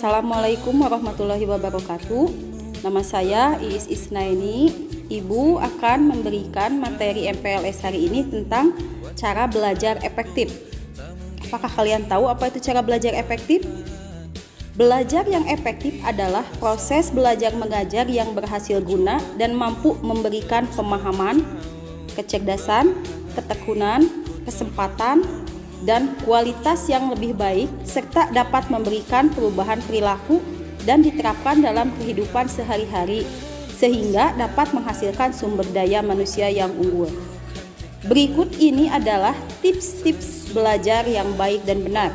Assalamualaikum warahmatullahi wabarakatuh. Nama saya Iis Isnaini. Ibu akan memberikan materi MPLS hari ini tentang cara belajar efektif. Apakah kalian tahu apa itu cara belajar efektif? Belajar yang efektif adalah proses belajar mengajar yang berhasil guna dan mampu memberikan pemahaman, kecerdasan, ketekunan, kesempatan, dan kualitas yang lebih baik, serta dapat memberikan perubahan perilaku dan diterapkan dalam kehidupan sehari-hari, sehingga dapat menghasilkan sumber daya manusia yang unggul. Berikut ini adalah tips-tips belajar yang baik dan benar.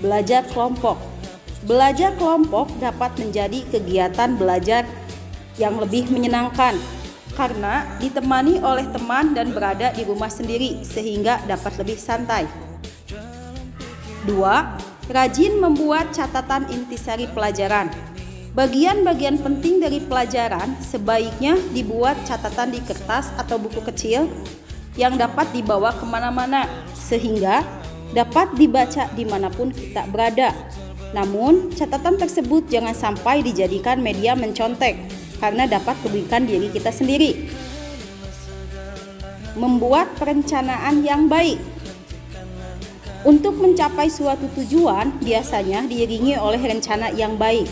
Belajar kelompok. Belajar kelompok dapat menjadi kegiatan belajar yang lebih menyenangkan karena ditemani oleh teman dan berada di rumah sendiri sehingga dapat lebih santai. 2. Rajin membuat catatan intisari pelajaran. Bagian-bagian penting dari pelajaran sebaiknya dibuat catatan di kertas atau buku kecil yang dapat dibawa kemana-mana sehingga dapat dibaca dimanapun kita berada. Namun catatan tersebut jangan sampai dijadikan media mencontek karena dapat merugikan diri kita sendiri. Membuat perencanaan yang baik. Untuk mencapai suatu tujuan biasanya diiringi oleh rencana yang baik.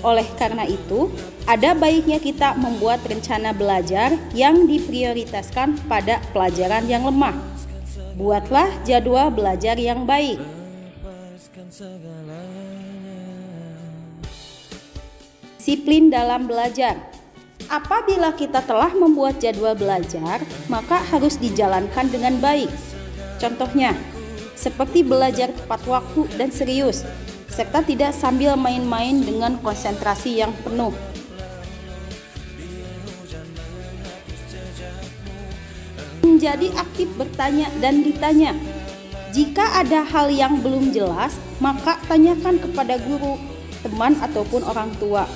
Oleh karena itu, ada baiknya kita membuat rencana belajar yang diprioritaskan pada pelajaran yang lemah. Buatlah jadwal belajar yang baik. Disiplin dalam belajar. Apabila kita telah membuat jadwal belajar, maka harus dijalankan dengan baik. Contohnya, seperti belajar tepat waktu dan serius, serta tidak sambil main-main dengan konsentrasi yang penuh. Menjadi aktif bertanya dan ditanya. Jika ada hal yang belum jelas, maka tanyakan kepada guru, teman, ataupun orang tua.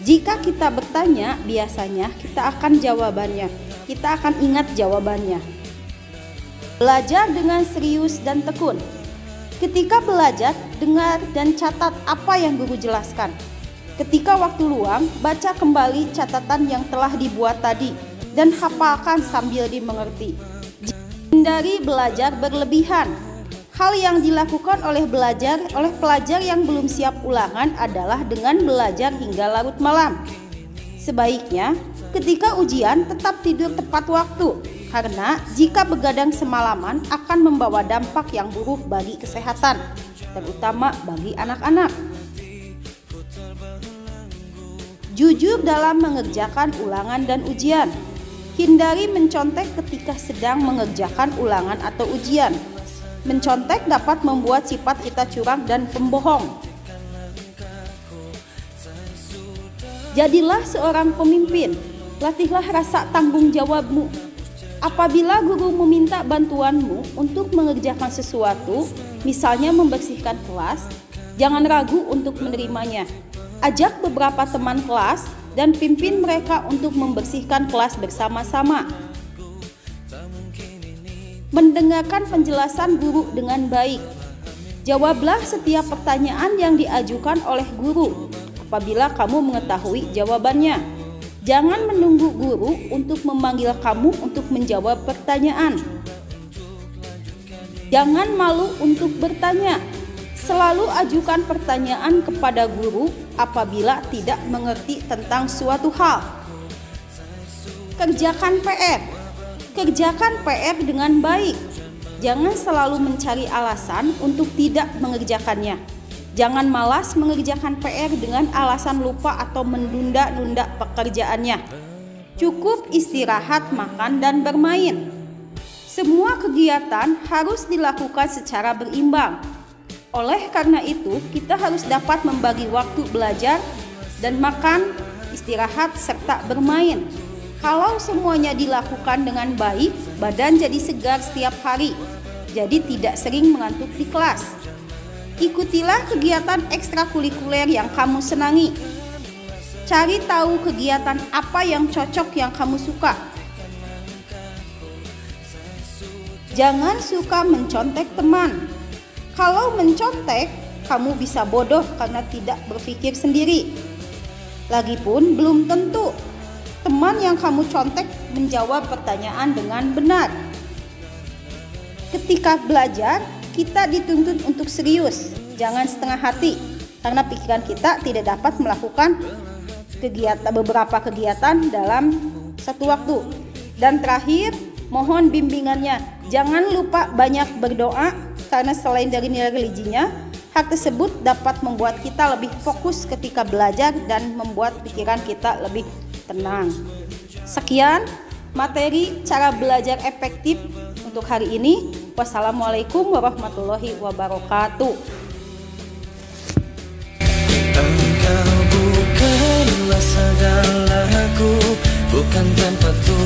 Jika kita bertanya, biasanya kita akan ingat jawabannya. Belajar dengan serius dan tekun. Ketika belajar, dengar dan catat apa yang guru jelaskan. Ketika waktu luang, baca kembali catatan yang telah dibuat tadi dan hafalkan sambil dimengerti. Hindari belajar berlebihan. Hal yang dilakukan oleh pelajar yang belum siap ulangan adalah dengan belajar hingga larut malam. Sebaiknya ketika ujian tetap tidur tepat waktu, karena jika begadang semalaman akan membawa dampak yang buruk bagi kesehatan, terutama bagi anak-anak. Jujur dalam mengerjakan ulangan dan ujian. Hindari mencontek ketika sedang mengerjakan ulangan atau ujian. Mencontek dapat membuat sifat kita curang dan pembohong. Jadilah seorang pemimpin. Latihlah rasa tanggung jawabmu. Apabila guru meminta bantuanmu untuk mengerjakan sesuatu, misalnya membersihkan kelas, jangan ragu untuk menerimanya. Ajak beberapa teman kelas dan pimpin mereka untuk membersihkan kelas bersama-sama. Mendengarkan penjelasan guru dengan baik. Jawablah setiap pertanyaan yang diajukan oleh guru apabila kamu mengetahui jawabannya. Jangan menunggu guru untuk memanggil kamu untuk menjawab pertanyaan. Jangan malu untuk bertanya. Selalu ajukan pertanyaan kepada guru apabila tidak mengerti tentang suatu hal. Kerjakan PR. Kerjakan PR dengan baik. Jangan selalu mencari alasan untuk tidak mengerjakannya. Jangan malas mengerjakan PR dengan alasan lupa atau menunda-nunda pekerjaannya. Cukup istirahat, makan, dan bermain. Semua kegiatan harus dilakukan secara berimbang. Oleh karena itu, kita harus dapat membagi waktu belajar dan makan, istirahat, serta bermain. Kalau semuanya dilakukan dengan baik, badan jadi segar setiap hari, jadi tidak sering mengantuk di kelas. Ikutilah kegiatan ekstrakurikuler yang kamu senangi. Cari tahu kegiatan apa yang cocok yang kamu suka. Jangan suka mencontek teman. Kalau mencontek, kamu bisa bodoh karena tidak berpikir sendiri. Lagipun belum tentu teman yang kamu contek menjawab pertanyaan dengan benar. Ketika belajar, kita dituntut untuk serius, jangan setengah hati, karena pikiran kita tidak dapat melakukan beberapa kegiatan dalam satu waktu. Dan terakhir, mohon bimbingannya. Jangan lupa banyak berdoa, karena selain dari nilai religinya, hal tersebut dapat membuat kita lebih fokus ketika belajar dan membuat pikiran kita lebih tenang. Sekian materi cara belajar efektif untuk hari ini. Wassalamualaikum warahmatullahi wabarakatuh. Engkau bukanlah segalaku, bukan tempatku.